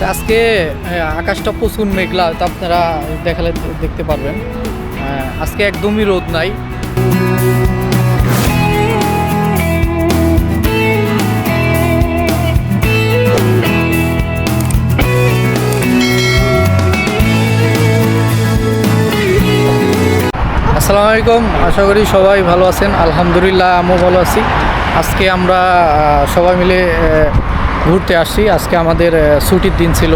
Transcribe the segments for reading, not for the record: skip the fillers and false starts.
আজকে আকাশটা প্রচুর মেঘলা, তো আপনারা দেখালে দেখতে পারবেন। আজকে একদমই রোদ নাই। আসসালামু আলাইকুম, আশা করি সবাই ভালো আছেন। আলহামদুলিল্লাহ আমিও ভালো আছি। আজকে আমরা সবাই মিলে ঘুরতে আসছি। আজকে আমাদের ছুটির দিন ছিল,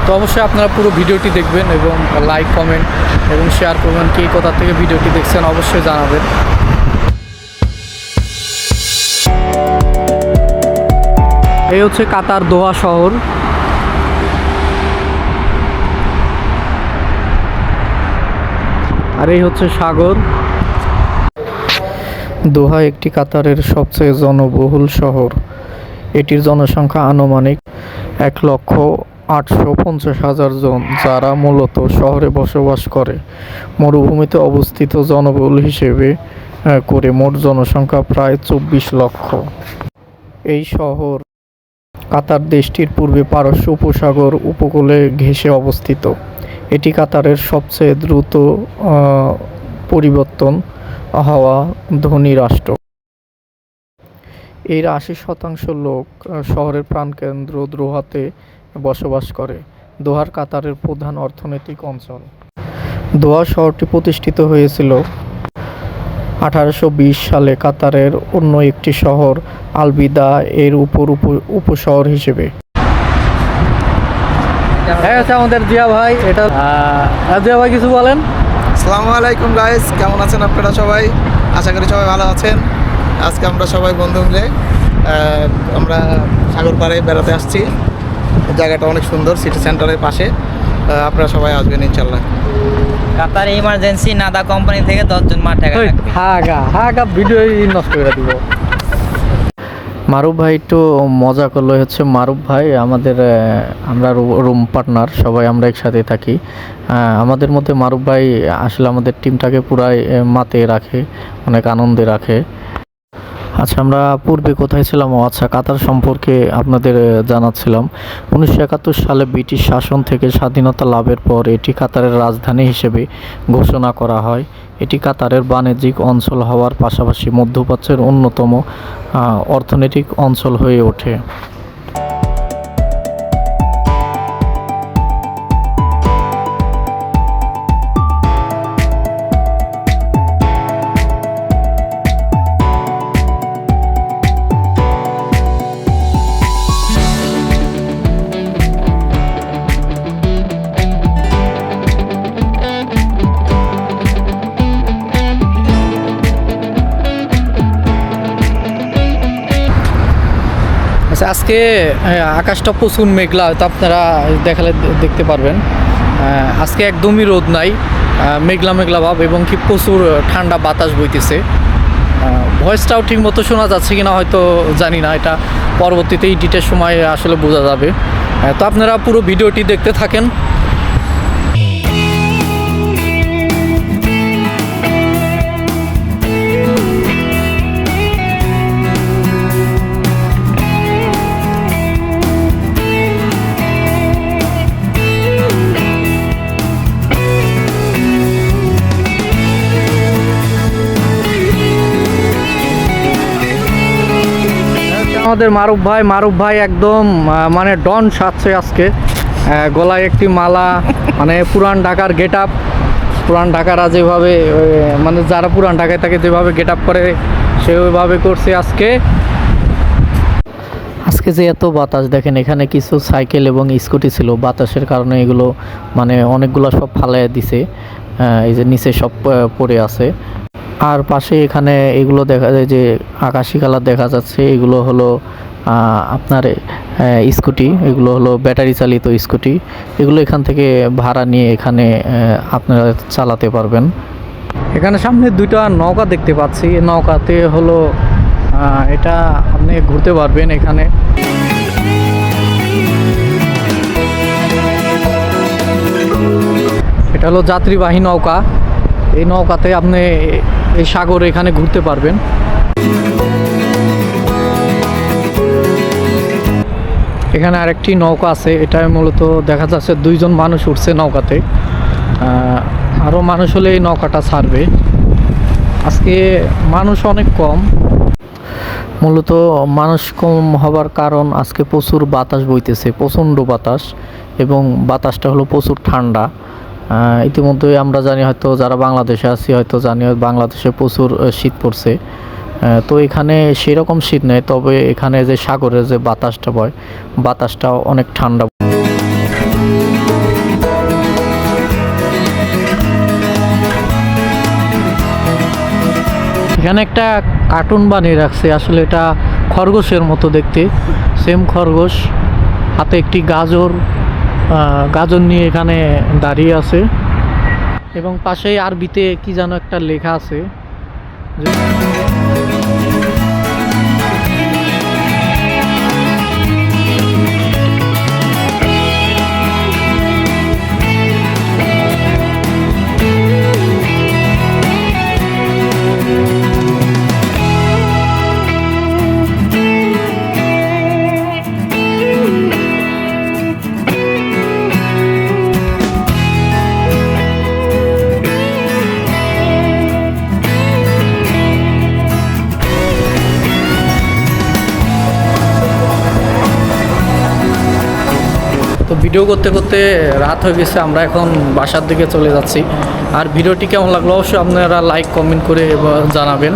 তো অবশ্যই আপনারা পুরো ভিডিওটি দেখবেন এবং লাইক কমেন্ট এবং শেয়ার করবেন। কে কোথা থেকে ভিডিওটি দেখছেন অবশ্যই জানাবেন। এই হচ্ছে কাতার দোহা শহর। আর এই হচ্ছে সাগর। দোহা একটি কাতারের সবচেয়ে জনবহুল শহর। এটির জনসংখ্যা আনুমানিক 1,850,000 জন, যারা মূলত শহরে বসবাস করে। মরুভূমিতে অবস্থিত জনবহুল হিসেবে করে মোট জনসংখ্যা প্রায় 24 লক্ষ। এই শহর কাতার দেশটির পূর্বে পারস্য উপসাগর উপকূলে ঘেঁষে অবস্থিত। এটি কাতারের সবচেয়ে দ্রুত পরিবর্তন হওয়া ধনী রাষ্ট্র। এর 80% লোক শহরের প্রাণকেন্দ্র দোহাতে বসবাস করে। দোহার কাতারের প্রধান অর্থনৈতিক অঞ্চল। দোহা শহরটি প্রতিষ্ঠিত হয়েছিল 1820 সালে কাতারের অন্য একটি শহর আলবিদা এর উপশহর হিসেবে। হ্যাঁ, আমাদের জিয়া ভাই, এটা জিয়া ভাই কিছু বলেন। আসসালামু আলাইকুম গাইস, কেমন আছেন আপনারা সবাই? আশা করি সবাই ভালো আছেন। আজকে আমরা সবাই বন্ধু মিলে আমরা সাগর পাড়ে বেড়াতে আসছি। জায়গাটা অনেক সুন্দর, সিটি সেন্টারের পাশে। আপনারা সবাই আসবেন ইনশাল্লাহ। কাতার ইমার্জেন্সি নাদা কোম্পানি থেকে 10 জন মাঠে হাগা ভিডিও নষ্ট করে দিব। মারুফ ভাই একটু মজা করলো। হচ্ছে মারুফ ভাই আমাদের, আমরা রুম পার্টনার, সবাই আমরা একসাথে থাকি। আমাদের মধ্যে মারুফ ভাই আসলে আমাদের টিমটাকে পুরাই মাতিয়ে রাখে, অনেক আনন্দে রাখে। আচ্ছা, আমরা পূর্বে কোথায় ছিলাম? আচ্ছা, কাতার সম্পর্কে আপনাদের জানাচ্ছিলাম। 1971 সালে ব্রিটিশ শাসন থেকে স্বাধীনতা লাভের পর এটি কাতারের রাজধানী হিসেবে ঘোষণা করা হয়। এটি কাতারের বাণিজ্যিক অঞ্চল হওয়ার পাশাপাশি মধ্যপ্রাচ্যের অন্যতম অর্থনৈতিক অঞ্চল হয়ে ওঠে। আজকে আকাশটা প্রচুর মেঘলা, তো আপনারা দেখালে দেখতে পারবেন। আজকে একদমই রোদ নাই, মেঘলা মেঘলা ভাব এবং কি প্রচুর ঠান্ডা বাতাস বইতেছে। ভয়েসটাও ঠিক মতো শোনা যাচ্ছে কিনা হয়তো জানি না, এটা পরবর্তীতে এডিটের সময় আসলে বোঝা যাবে। তো আপনারা পুরো ভিডিওটি দেখতে থাকেন। আমাদের মারুফ ভাই একদম মানে ডন সাজছে আজকে। গলায় একটি মালা, মানে পুরান ঢাকার গেট আপ। পুরান ঢাকারা যেভাবে মানে যারা পুরান ঢাকায় থাকে যেভাবে গেট আপ করে সে ওইভাবে করছে আজকে। যে এত বাতাস দেখেন, এখানে কিছু সাইকেল এবং স্কুটি ছিল, বাতাসের কারণে এগুলো মানে অনেকগুলো সব ফালাইয়া দিছে। এই যে নিচে সব পড়ে আছে। আর পাশে এখানে এগুলো দেখা যায় যে আকাশি কালার দেখা যাচ্ছে, এগুলো হলো আপনার স্কুটি। এগুলো হলো ব্যাটারি চালিত স্কুটি। এগুলো এখান থেকে ভাড়া নিয়ে এখানে আপনারা চালাতে পারবেন। এখানে সামনে দুইটা নৌকা দেখতে পাচ্ছি। নৌকাতে হলো এটা আপনি ঘুরতে পারবেন এখানে। এটা হলো যাত্রীবাহী নৌকা। এই নৌকাতে আপনি এই সাগরে এখানে ঘুরতে পারবেন। এখানে আরেকটি নৌকা আছে, এটা মূলত দেখা যাচ্ছে 2জন মানুষ উঠছে নৌকাতে। আরও মানুষ হলে এই নৌকাটা ছাড়বে। আজকে মানুষ অনেক কম, মূলত মানুষ কম হবার কারণ আজকে প্রচুর বাতাস বইতেছে, প্রচণ্ড বাতাস, এবং বাতাসটা হলো প্রচুর ঠান্ডা। ইতিমধ্যে আমরা জানি, হয়তো যারা বাংলাদেশে আছি হয়তো জানি, বাংলাদেশে প্রচুর শীত পড়ছে। তো এখানে সেরকম শীত নেই, তবে এখানে যে সাগরের যে বাতাসটা বয়, বাতাসটা অনেক ঠান্ডা। এখানে একটা কার্টুন বানিয়ে রাখছে, আসলে এটা খরগোশের মতো দেখতে, সেম খরগোশ, হাতে একটি গাজর নিয়ে এখানে দাঁড়িয়ে আছে, এবং পাশেই আরবিতে কি যেন একটা লেখা আছে। তো ভিডিও করতে করতে রাত হয়ে গেছে, আমরা এখন বাসার দিকে চলে যাচ্ছি। আর ভিডিওটি কেমন লাগলো অবশ্যই আপনারা লাইক কমেন্ট করে জানাবেন।